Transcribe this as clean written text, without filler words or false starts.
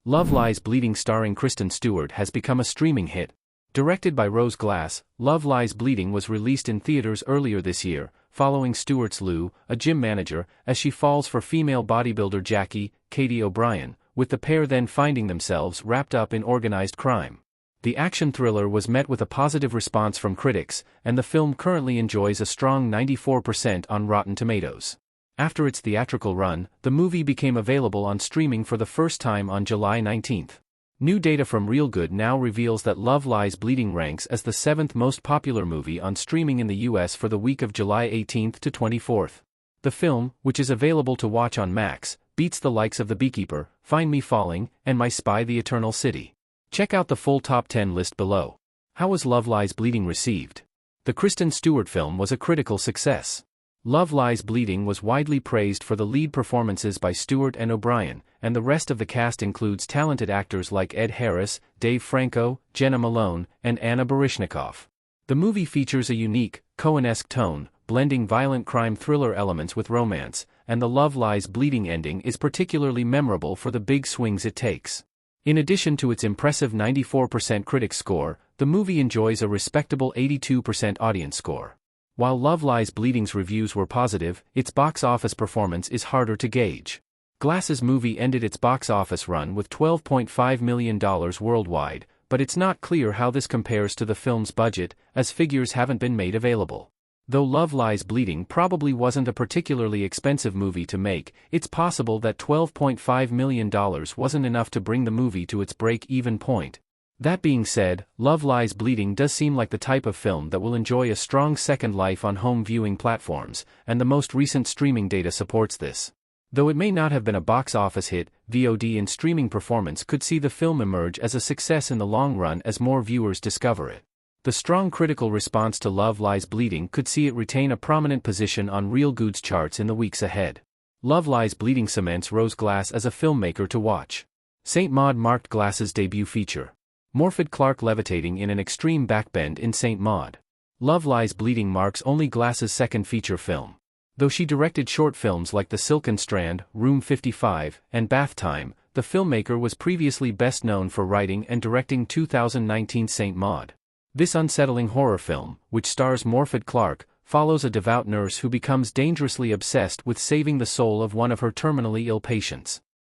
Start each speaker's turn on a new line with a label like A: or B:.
A: Love Lies Bleeding starring Kristen Stewart has become a streaming hit. Directed by Rose Glass, Love Lies Bleeding was released in theaters earlier this year, following Stewart's Lou, a gym manager, as she falls for female bodybuilder Jackie, Katie O'Brien, with the pair then finding themselves wrapped up in organized crime. The action thriller was met with a positive response from critics, and the film currently enjoys a strong 94% on Rotten Tomatoes. After its theatrical run, the movie became available on streaming for the first time on July 19. New data from Reelgood now reveals that Love Lies Bleeding ranks as the 7th most popular movie on streaming in the US for the week of July 18 to 24. The film, which is available to watch on Max, beats the likes of The Beekeeper, Find Me Falling, and My Spy: The Eternal City. Check out the full top 10 list below. How was Love Lies Bleeding received? The Kristen Stewart film was a critical success. Love Lies Bleeding was widely praised for the lead performances by Stewart and O'Brien, and the rest of the cast includes talented actors like Ed Harris, Dave Franco, Jenna Malone, and Anna Baryshnikov. The movie features a unique, Coen-esque tone, blending violent crime thriller elements with romance, and the Love Lies Bleeding ending is particularly memorable for the big swings it takes. In addition to its impressive 94% critic score, the movie enjoys a respectable 82% audience score. While Love Lies Bleeding's reviews were positive, its box office performance is harder to gauge. Glass's movie ended its box office run with $12.5 million worldwide, but it's not clear how this compares to the film's budget, as figures haven't been made available. Though Love Lies Bleeding probably wasn't a particularly expensive movie to make, it's possible that $12.5 million wasn't enough to bring the movie to its break-even point. That being said, Love Lies Bleeding does seem like the type of film that will enjoy a strong second life on home viewing platforms, and the most recent streaming data supports this. Though it may not have been a box office hit, VOD and streaming performance could see the film emerge as a success in the long run as more viewers discover it. The strong critical response to Love Lies Bleeding could see it retain a prominent position on Reelgood's charts in the weeks ahead. Love Lies Bleeding cements Rose Glass as a filmmaker to watch. Saint Maud marked Glass's debut feature. Morfydd Clark levitating in an extreme backbend in Saint Maud. Love Lies Bleeding marks only Glass's second feature film. Though she directed short films like The Silken Strand, Room 55, and Bath Time, the filmmaker was previously best known for writing and directing 2019 Saint Maud. This unsettling horror film, which stars Morfydd Clark, follows a devout nurse who becomes dangerously obsessed with saving the soul of one of her terminally ill patients.